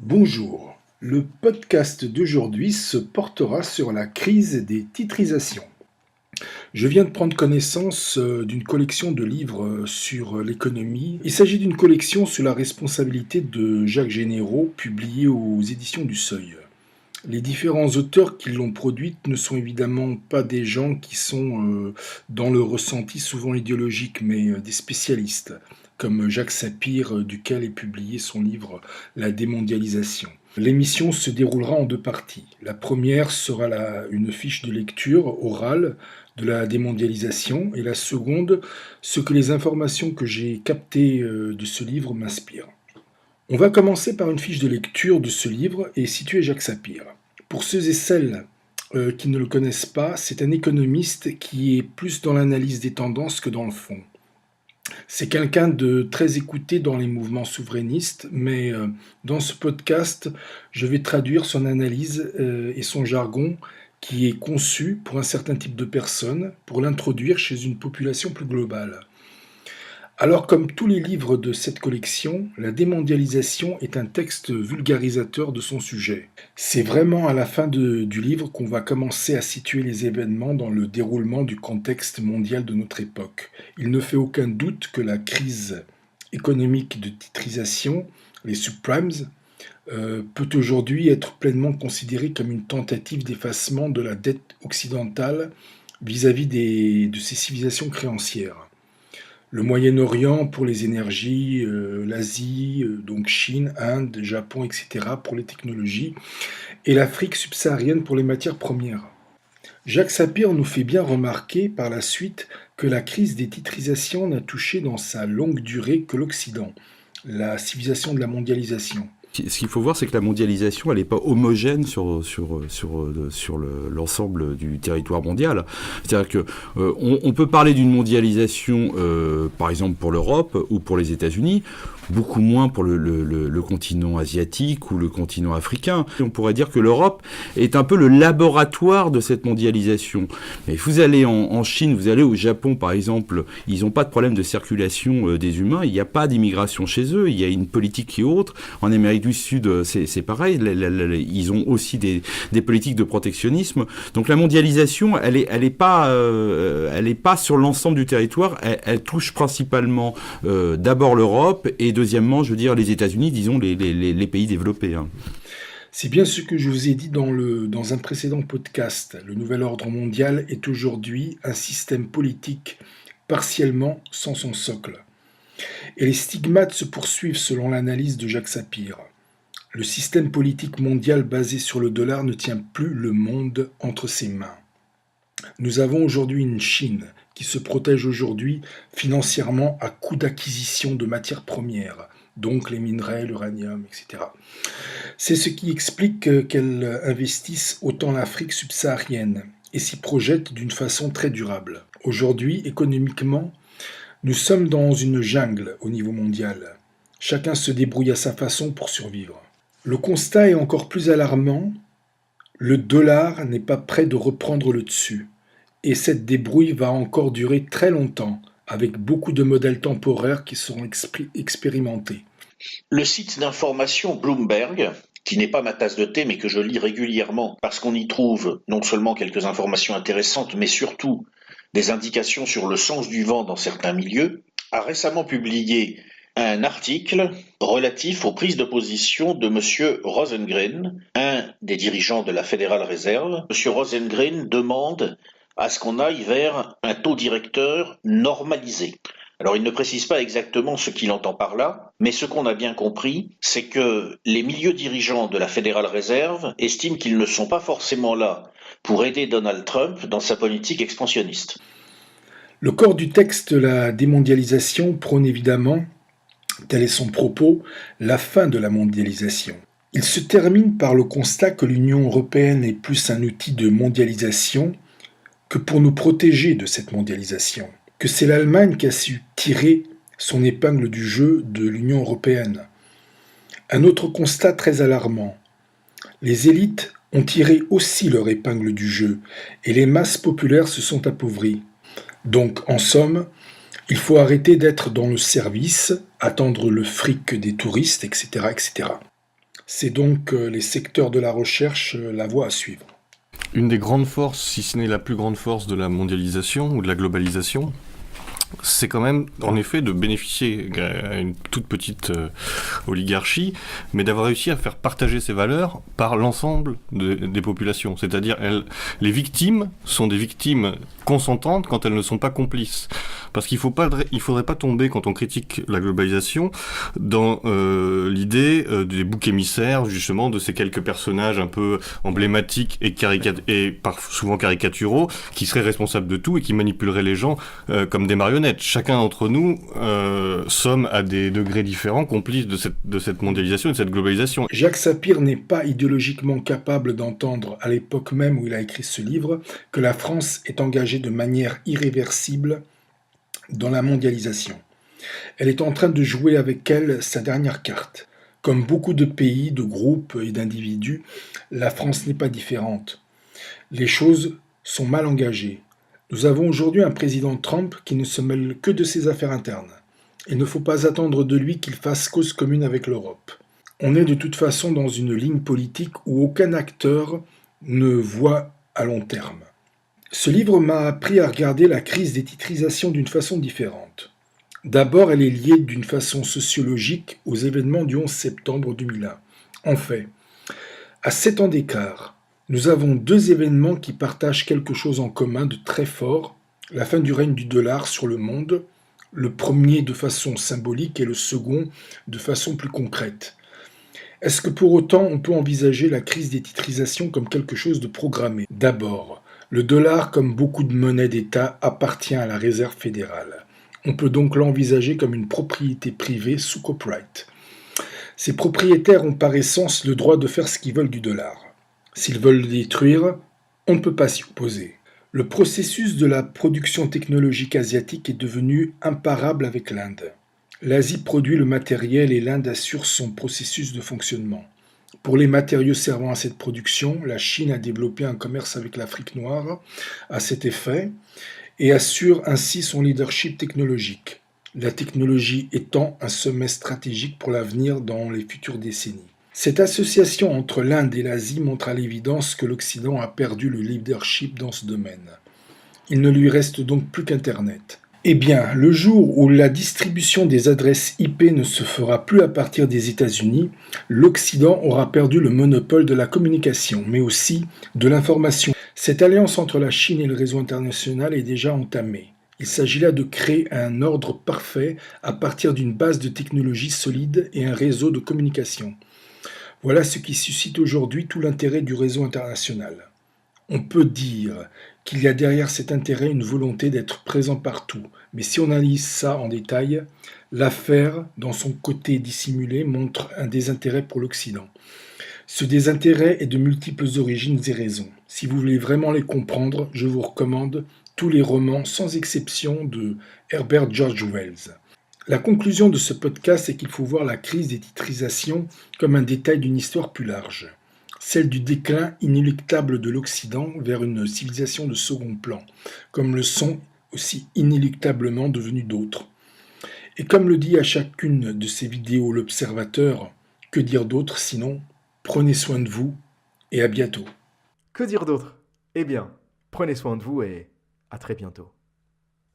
Bonjour, le podcast d'aujourd'hui se portera sur la crise des titrisations. Je viens de prendre connaissance d'une collection de livres sur l'économie. Il s'agit d'une collection sur la responsabilité de Jacques Généraux, publiée aux éditions du Seuil. Les différents auteurs qui l'ont produite ne sont évidemment pas des gens qui sont dans le ressenti souvent idéologique, mais des spécialistes, comme Jacques Sapir, duquel est publié son livre La démondialisation. L'émission se déroulera en deux parties. La première sera une fiche de lecture orale de la démondialisation, et la seconde, ce que les informations que j'ai captées de ce livre m'inspirent. On va commencer par une fiche de lecture de ce livre et situer Jacques Sapir. Pour ceux et celles qui ne le connaissent pas, c'est un économiste qui est plus dans l'analyse des tendances que dans le fond. C'est quelqu'un de très écouté dans les mouvements souverainistes, mais dans ce podcast, je vais traduire son analyse et son jargon qui est conçu pour un certain type de personnes, pour l'introduire chez une population plus globale. Alors, comme tous les livres de cette collection, la démondialisation est un texte vulgarisateur de son sujet. C'est vraiment à la fin du livre qu'on va commencer à situer les événements dans le déroulement du contexte mondial de notre époque. Il ne fait aucun doute que la crise économique de titrisation, les subprimes, peut aujourd'hui être pleinement considérée comme une tentative d'effacement de la dette occidentale vis-à-vis de ces civilisations créancières. Le Moyen-Orient pour les énergies, l'Asie, donc Chine, Inde, Japon, etc. pour les technologies, et l'Afrique subsaharienne pour les matières premières. Jacques Sapir nous fait bien remarquer par la suite que la crise des titrisations n'a touché dans sa longue durée que l'Occident, la civilisation de la mondialisation. Ce qu'il faut voir, c'est que la mondialisation, elle n'est pas homogène sur l'ensemble du territoire mondial. C'est-à-dire que on peut parler d'une mondialisation, par exemple pour l'Europe ou pour les États-Unis, beaucoup moins pour le continent asiatique ou le continent africain. On pourrait dire que l'Europe est un peu le laboratoire de cette mondialisation. Mais vous allez en Chine, vous allez au Japon par exemple, ils n'ont pas de problème de circulation des humains, il n'y a pas d'immigration chez eux, il y a une politique qui est autre. En Amérique du Sud, c'est pareil, ils ont aussi des politiques de protectionnisme. Donc la mondialisation, elle est pas sur l'ensemble du territoire, elle touche principalement d'abord l'Europe et deuxièmement, je veux dire, les États-Unis, disons, les pays développés. Hein. C'est bien ce que je vous ai dit dans un précédent podcast. Le nouvel ordre mondial est aujourd'hui un système politique partiellement sans son socle. Et les stigmates se poursuivent selon l'analyse de Jacques Sapir. Le système politique mondial basé sur le dollar ne tient plus le monde entre ses mains. Nous avons aujourd'hui une Chine qui se protège aujourd'hui financièrement à coût d'acquisition de matières premières, donc les minerais, l'uranium, etc. C'est ce qui explique qu'elle investisse autant l'Afrique subsaharienne et s'y projette d'une façon très durable. Aujourd'hui, économiquement, nous sommes dans une jungle au niveau mondial. Chacun se débrouille à sa façon pour survivre. Le constat est encore plus alarmant. Le dollar n'est pas prêt de reprendre le dessus. Et cette débrouille va encore durer très longtemps, avec beaucoup de modèles temporaires qui seront expérimentés. Le site d'information Bloomberg, qui n'est pas ma tasse de thé mais que je lis régulièrement parce qu'on y trouve non seulement quelques informations intéressantes mais surtout des indications sur le sens du vent dans certains milieux, a récemment publié un article relatif aux prises de position de M. Rosengren, un des dirigeants de la Federal Reserve. M. Rosengren demande à ce qu'on aille vers un taux directeur normalisé. Alors il ne précise pas exactement ce qu'il entend par là, mais ce qu'on a bien compris, c'est que les milieux dirigeants de la Federal Reserve estiment qu'ils ne sont pas forcément là pour aider Donald Trump dans sa politique expansionniste. Le corps du texte, la démondialisation, prône évidemment, tel est son propos, la fin de la mondialisation. Il se termine par le constat que l'Union européenne est plus un outil de mondialisation que pour nous protéger de cette mondialisation, que c'est l'Allemagne qui a su tirer son épingle du jeu de l'Union européenne. Un autre constat très alarmant. Les élites ont tiré aussi leur épingle du jeu et les masses populaires se sont appauvries. Donc, en somme, il faut arrêter d'être dans le service, attendre le fric des touristes, etc., etc. C'est donc les secteurs de la recherche la voie à suivre. Une des grandes forces, si ce n'est la plus grande force de la mondialisation ou de la globalisation, c'est quand même, en effet, de bénéficier à une toute petite oligarchie, mais d'avoir réussi à faire partager ces valeurs par l'ensemble des populations. C'est-à-dire, les victimes sont des victimes consentantes quand elles ne sont pas complices. Parce qu'il faudrait pas tomber, quand on critique la globalisation, dans l'idée des boucs émissaires, justement, de ces quelques personnages un peu emblématiques et souvent caricaturaux, qui seraient responsables de tout et qui manipuleraient les gens comme des marionnettes. Chacun d'entre nous sommes à des degrés différents complices de cette mondialisation et de cette globalisation. Jacques Sapir n'est pas idéologiquement capable d'entendre, à l'époque même où il a écrit ce livre, que la France est engagée de manière irréversible dans la mondialisation. Elle est en train de jouer avec elle sa dernière carte. Comme beaucoup de pays, de groupes et d'individus, la France n'est pas différente. Les choses sont mal engagées. Nous avons aujourd'hui un président Trump qui ne se mêle que de ses affaires internes. Il ne faut pas attendre de lui qu'il fasse cause commune avec l'Europe. On est de toute façon dans une ligne politique où aucun acteur ne voit à long terme. Ce livre m'a appris à regarder la crise des titrisations d'une façon différente. D'abord, elle est liée d'une façon sociologique aux événements du 11 septembre 2001. En fait, à 7 ans d'écart, nous avons deux événements qui partagent quelque chose en commun de très fort, la fin du règne du dollar sur le monde, le premier de façon symbolique et le second de façon plus concrète. Est-ce que pour autant on peut envisager la crise des titrisations comme quelque chose de programmé ? D'abord, le dollar, comme beaucoup de monnaies d'État, appartient à la Réserve fédérale. On peut donc l'envisager comme une propriété privée sous copyright. Ces propriétaires ont par essence le droit de faire ce qu'ils veulent du dollar. S'ils veulent le détruire, on ne peut pas s'y opposer. Le processus de la production technologique asiatique est devenu imparable avec l'Inde. L'Asie produit le matériel et l'Inde assure son processus de fonctionnement. Pour les matériaux servant à cette production, la Chine a développé un commerce avec l'Afrique noire à cet effet et assure ainsi son leadership technologique, la technologie étant un sommet stratégique pour l'avenir dans les futures décennies. Cette association entre l'Inde et l'Asie montre à l'évidence que l'Occident a perdu le leadership dans ce domaine. Il ne lui reste donc plus qu'Internet. Eh bien, le jour où la distribution des adresses IP ne se fera plus à partir des États-Unis, l'Occident aura perdu le monopole de la communication, mais aussi de l'information. Cette alliance entre la Chine et le réseau international est déjà entamée. Il s'agit là de créer un ordre parfait à partir d'une base de technologie solide et un réseau de communication. Voilà ce qui suscite aujourd'hui tout l'intérêt du réseau international. On peut dire qu'il y a derrière cet intérêt une volonté d'être présent partout, mais si on analyse ça en détail, l'affaire, dans son côté dissimulé, montre un désintérêt pour l'Occident. Ce désintérêt est de multiples origines et raisons. Si vous voulez vraiment les comprendre, je vous recommande tous les romans, sans exception, de Herbert George Wells. La conclusion de ce podcast est qu'il faut voir la crise des titrisations comme un détail d'une histoire plus large, celle du déclin inéluctable de l'Occident vers une civilisation de second plan, comme le sont aussi inéluctablement devenus d'autres. Et comme le dit à chacune de ces vidéos l'observateur, que dire d'autre sinon prenez soin de vous et à bientôt. Que dire d'autre ? Eh bien, prenez soin de vous et à très bientôt.